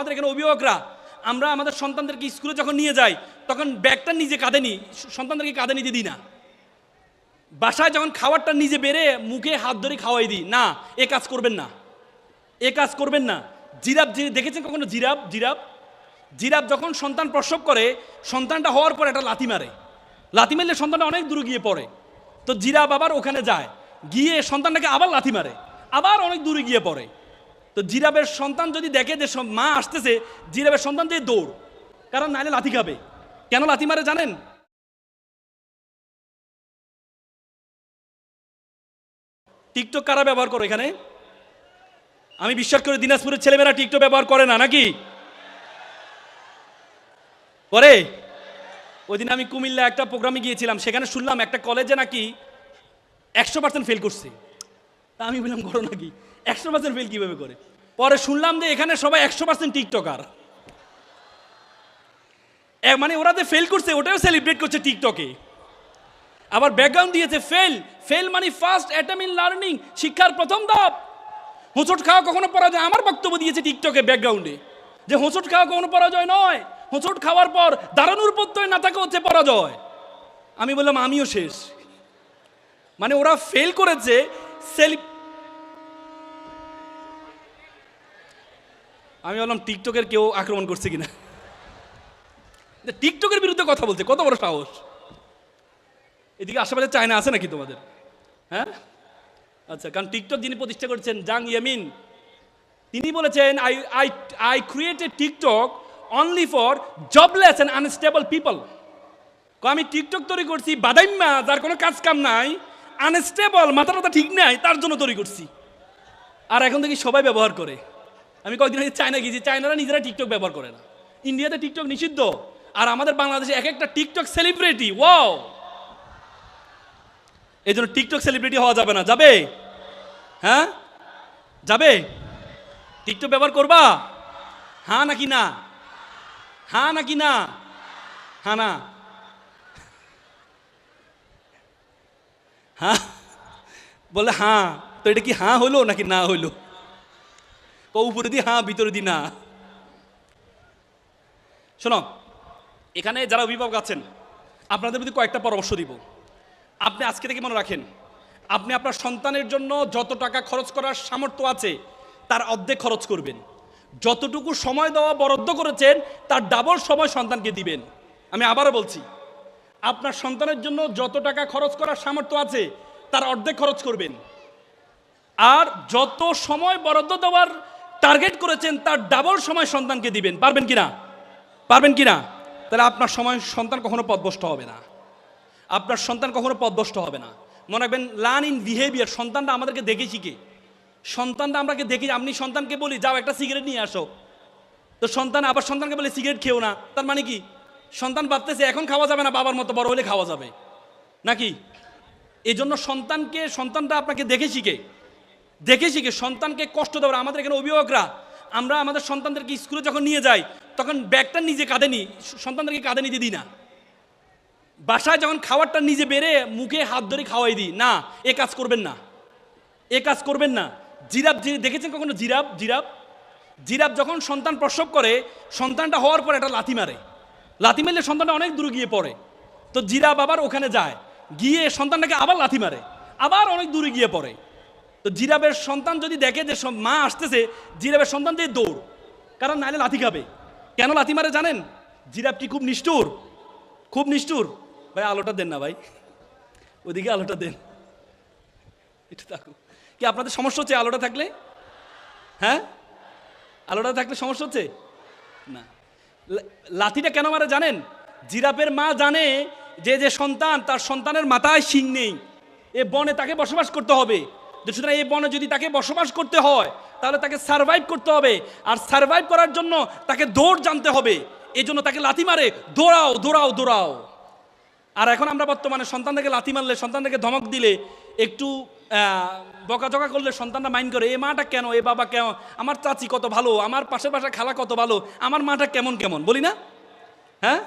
আমাদের এখানে অভিভাবকরা আমরা আমাদের সন্তানদেরকে স্কুলে যখন নিয়ে যাই তখন ব্যাগটা নিজে কাঁধে নিই, সন্তানদেরকে কাঁধে নিতে দিই না। বাসায় যখন খাবারটা নিজে বেড়ে মুখে হাত ধরে খাওয়াই দিই না। এ কাজ করবেন না, এ কাজ করবেন না। জিরাফ দেখেছেন কখনো? জিরাফ জিরাফ জিরাফ যখন সন্তান প্রসব করে, সন্তানটা হওয়ার পর একটা লাথি মারে, লাথি মারলে সন্তানটা অনেক দূরে গিয়ে পড়ে। তো জিরাফ আবার ওখানে যায়, গিয়ে সন্তানটাকে আবার লাথি মারে, আবার অনেক দূরে গিয়ে পড়ে। তো জিরাফের সন্তান যদি দেখে যে মা আসতেছে, জিরাফের সন্তান দিয়ে দৌড়, কারণ নাইলে লাথি খাবে। কেন লাথি মারে জানেন? টিকটক কারা ব্যবহার করে এখানে? আমি বিশ্বাস করি দিনাজপুরের ছেলেমেয়েরা টিকটক ব্যবহার করে না, নাকি করে? ওই দিন আমি কুমিল্লা একটা প্রোগ্রামে গিয়েছিলাম, সেখানে শুনলাম একটা কলেজে নাকি 100% ফেল করছে। তা আমি বললাম করো নাকি, 100% ফেল কীভাবে করে? পরে শুনলাম যে এখানে সবাই 100% টিকটকার। মানে ওরা যে ফেল করছে ওটাও সেলিব্রেট করছে টিকটকে। আবার ব্যাকগ্রাউন্ড দিয়েছে ফেল, ফেল মানে ফার্স্ট অ্যাটেম্প ইন লার্নিং, শিক্ষার প্রথম ধাপ। হোঁচট খাওয়া কখনো পরাজয়, আমার বক্তব্য দিয়েছে টিকটকে ব্যাকগ্রাউন্ডে যে হোঁচট খাওয়া কখনো পরাজয় নয়, হোঁচট খাওয়ার পর দাঁড়ানোর প্রত্যয় না থাকে হচ্ছে পরাজয়। আমি বললাম আমিও শেষ। মানে ওরা ফেল করেছে আমি বললাম টিকটকের কেউ আক্রমণ করছে কিনা, টিকটকের বিরুদ্ধে কথা বলছে, কত বড় সাহস! এদিকে আশেপাশে চায়না আছে নাকি তোমাদের? হ্যাঁ, আচ্ছা, কারণ টিকটক যিনি প্রতিষ্ঠা করেছেন জাং ইয়ামিন, তিনি বলেছেন I created TikTok only for jobless and unstable people. আমি টিকটক তৈরি করছি বাদাইম্মা, যার কোনো কাজ কাম নাই, আনস্টেবল, মাথা টাথা ঠিক নাই, তার জন্য তৈরি করছি। আর এখন দেখি সবাই ব্যবহার করে। আমি কয়েকদিন আগে চায়না গিয়েছি, চায়নারা নিজেরা টিকটক ব্যবহার করে না। ইন্ডিয়াতে টিকটক নিষিদ্ধ, আর আমাদের বাংলাদেশে এক একটা টিকটক সেলিব্রিটি। ওয়াও! এই জন্য টিকটক সেলিব্রিটি হওয়া যাবে না। যাবে? হ্যাঁ যাবে? টিকটক ব্যবহার করবা? হ্যাঁ নাকি না? হ্যাঁ নাকি না? হ্যাঁ না? হ্যাঁ বলে হ্যাঁ। তো এটা কি হ্যাঁ হইলো নাকি না হইলো? উপরে দি হ্যাঁ, ভিতরে দি না। শোনো, এখানে যারা অভিভাবক আছেন আপনাদের প্রতি কয়েকটা পরামর্শ দিব। আপনি আজকে থেকে মনে রাখেন, আপনি আপনার সন্তানের জন্য যত টাকা খরচ করার সামর্থ্য আছে তার অর্ধেক খরচ করবেন। যতটুকু সময় দেওয়া বরাদ্দ করেছেন তার ডাবল সময় সন্তানকে দিবেন। আমি আবারও বলছি, আপনার সন্তানের জন্য যত টাকা খরচ করার সামর্থ্য আছে তার অর্ধেক খরচ করবেন, আর যত সময় বরাদ্দ দেওয়ার টার্গেট করেছেন তার ডাবল সময় সন্তানকে দিবেন। পারবেন কিনা? পারবেন কিনা? তাহলে আপনার সময় সন্তান কখনো পথভ্রষ্ট হবে না, আপনার সন্তান কখনো পথভ্রষ্ট হবে না। মনে রাখবেন, লার্ন ইন বিহেভিয়ার। সন্তানটা আমাদেরকে দেখে শিখে। সন্তানটা আমাকে দেখি, আপনি সন্তানকে বলি যাও একটা সিগারেট নিয়ে আসো, তো সন্তান আবার সন্তানকে বলে সিগারেট খেও না। তার মানে কি? সন্তান ভাবতেছে এখন খাওয়া যাবে না, বাবার মতো বড় হলে খাওয়া যাবে নাকি? এই জন্য সন্তানটা আপনাকে দেখে শিখে, দেখে শিখে। সন্তানকে কষ্ট দেওয়ার, আমাদের এখানে অভিভাবকরা আমরা আমাদের সন্তানদেরকে স্কুলে যখন নিয়ে যাই তখন ব্যাগটা নিজে কাঁধে নিই, সন্তানদেরকে কাঁধে নিতে দিই না। বাসায় যখন খাবারটা নিজে বেড়ে মুখে হাত ধরে খাওয়াই দিই না। এ কাজ করবেন না, এ কাজ করবেন না। জিরাফ দেখেছেন কখনো? জিরাফ জিরাফ জিরাফ যখন সন্তান প্রসব করে, সন্তানটা হওয়ার পর একটা লাথি মারে, লাথি মারলে সন্তানটা অনেক দূরে গিয়ে পড়ে। তো জিরাফ আবার ওখানে যায়, গিয়ে সন্তানটাকে আবার লাথি মারে, আবার অনেক দূরে গিয়ে পড়ে। তো জিরাফের সন্তান যদি দেখে যে মা আসতেছে, জিরাফের সন্তান দিয়ে দৌড়, কারণ নাইলে লাথি খাবে। কেন লাথি মারে জানেন? জিরাফটি খুব নিষ্ঠুর, খুব নিষ্ঠুর। ভাই আলোটা দেন না ভাই, ওদিকে আলোটা দেন, একটু থাকুক। কি আপনাদের সমস্যা হচ্ছে আলোটা থাকলে? হ্যাঁ, আলোটা থাকলে সমস্যা হচ্ছে না। লাথিটা কেন মারে জানেন? জিরাফের মা জানে যে সন্তান, তার সন্তানের মাথায় শিং নেই, এ বনে তাকে বসবাস করতে হবে। সুতরাং এই বনে যদি তাকে বসবাস করতে হয় তাহলে তাকে সার্ভাইভ করতে হবে, আর সার্ভাইভ করার জন্য তাকে দৌড় জানতে হবে। এই জন্য তাকে লাথি মারে, দৌড়াও দৌড়াও দৌড়াও। আর এখন আমরা বর্তমানে সন্তানটাকে লাথি মারলে, সন্তানটাকে ধমক দিলে, একটু বকাঝকা করলে সন্তানটা মাইন্ড করে, এ মাটা কেন, এ বাবা কেন, আমার চাচি কত ভালো, আমার পাশের বাসার খালা কত ভালো, আমার মাটা কেমন কেমন, বলি না? হ্যাঁ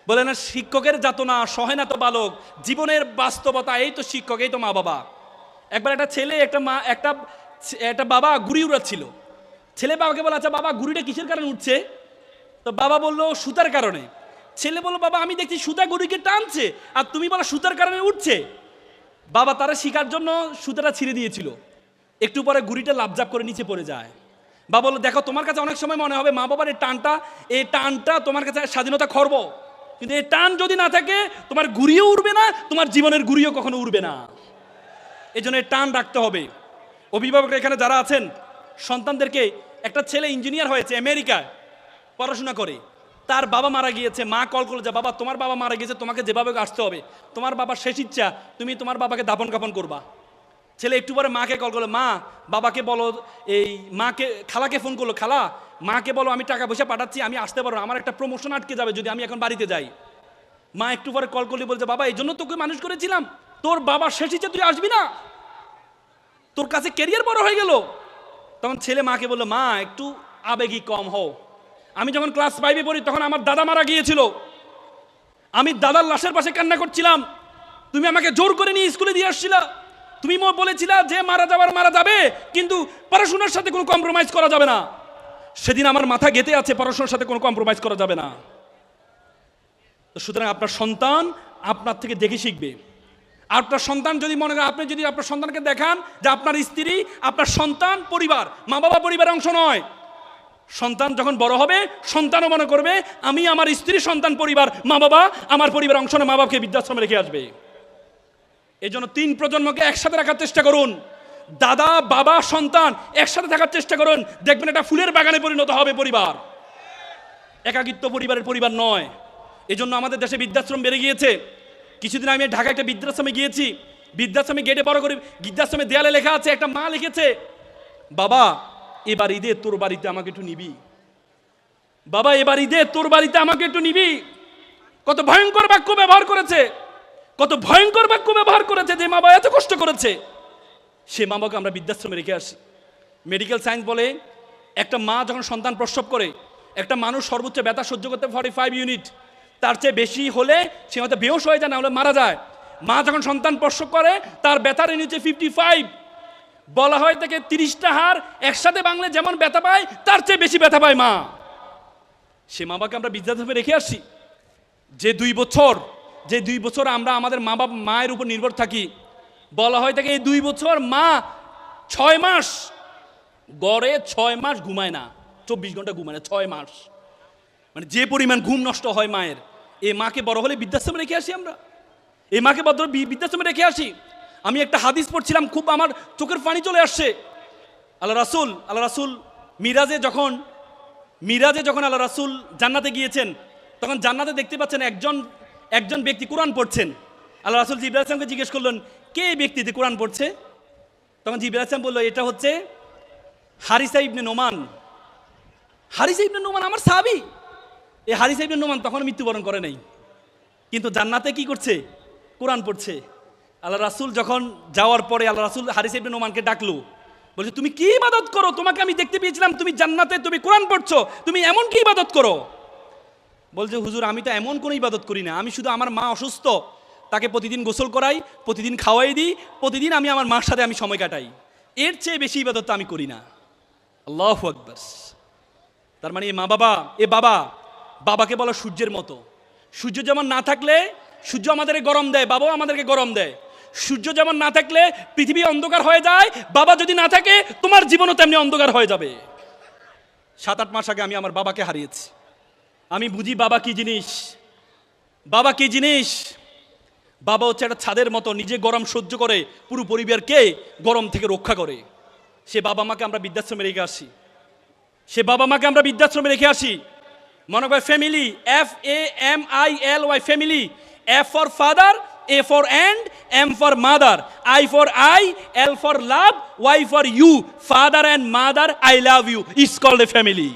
বলে না? শিক্ষকের যাতনা সহে না তো বালক, জীবনের বাস্তবতা এই তো শিক্ষক, এই তো মা বাবা। একবার একটা ছেলে একটা বাবা ঘুড়ি উড়াচ্ছিল, ছেলে বাবাকে বলে, আচ্ছা বাবা ঘুড়িটা কিসের কারণে উঠছে? তো বাবা বলল সুতার কারণে। ছেলে বলল, বাবা আমি দেখছি সুতা ঘুড়িকে টানছে, আর তুমি বলো সুতার কারণে উঠছে। বাবা তারা শিকার জন্য সুতাটা ছিঁড়ে দিয়েছিল। একটু পরে ঘুড়িটা লাফঝাপ করে নিচে পড়ে যায়। বাবা বললো, দেখো তোমার কাছে অনেক সময় মনে হবে মা বাবার এই টানটা তোমার কাছে স্বাধীনতা খর্ব, কিন্তু এই টান যদি না থাকে তোমার ঘুড়িও উড়বে না, তোমার জীবনের ঘুড়িও কখনো উড়বে না। এই জন্য টান রাখতে হবে। অভিভাবকরা এখানে যারা আছেন, সন্তানদেরকে, একটা ছেলে ইঞ্জিনিয়ার হয়েছে আমেরিকায় পড়াশোনা করে, তার বাবা মারা গিয়েছে। মা কল করলো যে বাবা তোমার বাবা মারা গিয়েছে, তোমাকে যেভাবে আসতে হবে, তোমার বাবার শেষ ইচ্ছা তুমি তোমার বাবাকে দাফন কাফন করবা। ছেলে একটু পরে মাকে কল করলো, মা বাবাকে বলো, এই মাকে খালাকে ফোন করলো, খালা মাকে বলো আমি টাকা পয়সা পাঠাচ্ছি, আমি আসতে পারবো না, আমার একটা প্রমোশন আটকে যাবে যদি আমি এখন বাড়িতে যাই। মা একটু পরে কল করলে বলছে, বাবা এই জন্য তোকে মানুষ করেছিলাম, তোর বাবার শেষ ইচ্ছা তুই আসবি না, তোর কাছে ক্যারিয়ার বড় হয়ে গেল। তখন ছেলে মাকে বললো, মা একটু আবেগী কম হও। আমি যখন ক্লাস 5-এ পড়ি তখন আমার দাদা মারা গিয়েছিল, আমি দাদার লাশের পাশে কান্না করছিলাম, তুমি আমাকে জোর করে নিয়ে স্কুলে দিয়ে আসছিলা, তুমি বলেছিলা যে মারা যাবার মারা যাবে, কিন্তু পড়াশোনার সাথে কোনো কম্প্রোমাইজ করা যাবে না। সেদিন আমার মাথা গেঁথে আছে, পড়াশোনার সাথে কোনো কম্প্রোমাইজ করা যাবে না। তো সুতরাং আপনার সন্তান আপনার থেকে দেখে শিখবে। আপনার সন্তান যদি মনে করেন, আপনি যদি আপনার সন্তানকে দেখান যে আপনার স্ত্রী, আপনার সন্তান পরিবার, মা বাবা পরিবারের অংশ নয়, সন্তান যখন বড় হবে সন্তানও মনে করবে আমি আমার স্ত্রী, সন্তান, পরিবার, মা বাবা আমার পরিবার অংশ নয়, মা বাবাকে বৃদ্ধাশ্রমে রেখে আসবে। এই জন্য 3 প্রজন্মকে একসাথে রাখার চেষ্টা করুন। দাদা বাবা সন্তান একসাথে থাকার চেষ্টা করুন, দেখবেন এটা ফুলের বাগানে পরিণত হবে পরিবার। একাকিত্ব পরিবারের পরিবার নয়। এই জন্য আমাদের দেশে বৃদ্ধাশ্রম বেড়ে গিয়েছে। কিছুদিন আমি ঢাকা একটা বৃদ্ধাশ্রমে গিয়েছি, বৃদ্ধাশ্রমে গেটে বড় করে বৃদ্ধাশ্রমে দেয়ালে লেখা আছে, একটা মা লিখেছে, বাবা এবার ঈদে তোর বাড়িতে আমাকে একটু নিবি, বাবা এবার ঈদে তোর বাড়িতে আমাকে একটু নিবি। কত ভয়ঙ্কর বাক্য ব্যবহার করেছে, কত ভয়ঙ্কর বাক্য ব্যবহার করেছে, যে মা বাবা এত কষ্ট করেছে, সে মা বাবাকে আমরা বৃদ্ধাশ্রমে রেখে আসি। মেডিকেল সায়েন্স বলে একটা মা যখন সন্তান প্রসব করে, একটা মানুষ সর্বোচ্চ ব্যথা সহ্য করতে 45 ইউনিট, তার চেয়ে বেশি হলে সে হয়তো বেহুশ হয়ে যায়, না হলে মারা যায়। মা যখন সন্তান প্রসব করে তার ব্যথার নিচে 55, বলা হয় থেকে 30টা হাড় একসাথে ভাঙলে যেমন ব্যথা পায় তার চেয়ে বেশি ব্যথা পায় মা। সে মা বাবাকে আমরা বৃদ্ধাশ্রমে রেখে আসি। যে 2 বছর আমরা আমাদের মা বাবা মায়ের উপর নির্ভর থাকি, বলা হয় থেকে এই 2 বছর মা 6 মাস গড়ে 6 মাস ঘুমায় না, 24 ঘন্টা ঘুমায় না, 6 মাস, মানে যে পরিমাণ ঘুম নষ্ট হয় মায়ের। এই মাকে বড় হলে বৃদ্ধাশ্রমে রেখে আসি আমরা, এই মাকে বৃদ্ধাশ্রমে রেখে আসি। আমি একটা হাদিস পড়ছিলাম, খুব আমার চোখের পানি চলে আসছে। আল্লাহ রাসূল মিরাজে যখন আল্লাহ রাসূল জান্নাতে গিয়েছেন, তখন জান্নাতে দেখতে পাচ্ছেন একজন ব্যক্তি কোরআন পড়ছেন। আল্লাহ রাসূল জিবরাইল আলাইহিস সালামকে জিজ্ঞেস করলেন, কে এই ব্যক্তিতে কোরআন পড়ছে? তখন জিবরাইল আলাইহিস সালাম বলল, এটা হচ্ছে হারিসা ইবনে নোমান। হারিসা ইবনে নোমান আমার সাহাবী। এই হারিসা ইবনে নোমান তখন মৃত্যুবরণ করে নাই, কিন্তু জান্নাতে কি করছে? কোরআন পড়ছে। আল্লাহ রাসূল যখন যাওয়ার পরে আল্লাহ রাসূল হারিসা ইবনে নোমানকে ডাকলো, বলছে তুমি কি ইবাদত করো? তোমাকে আমি দেখতে পেয়েছিলাম তুমি জান্নাতে, তুমি কোরআন পড়ছো, তুমি এমন কি ইবাদত করো? বলছে হুজুর আমি তো এমন কোনো ইবাদত করি না, আমি শুধু আমার মা অসুস্থ, তাকে প্রতিদিন গোসল করাই, প্রতিদিন খাওয়াই দিই, প্রতিদিন আমি আমার মার সাথে আমি সময় কাটাই, এর চেয়ে বেশি ইবাদত তো আমি করি না। আল্লাহু আকবার। তার মানে বাবাকে বলা সূর্যের মতো। সূর্য যেমন না থাকলে সূর্য আমাদেরকে গরম দেয়, বাবাও আমাদেরকে গরম দেয়। সূর্য যেমন না থাকলে পৃথিবী অন্ধকার হয়ে যায়, বাবা যদি না থাকে তোমার জীবনও তেমনি অন্ধকার হয়ে যাবে। 7-8 মাস আগে আমি আমার বাবাকে হারিয়েছি। আমি বুঝি বাবা কি জিনিস। বাবা হচ্ছে একটা ছাদের মতো, নিজে গরম সহ্য করে পুরো পরিবারকে গরম থেকে রক্ষা করে। সে বাবা মাকে আমরা বৃদ্ধাশ্রমে রেখে আসি। মনে করে family, FAMILY family, F for father, A for and, M for mother, I for I, L for love, Y for you, father and mother, I love you, it's called a family.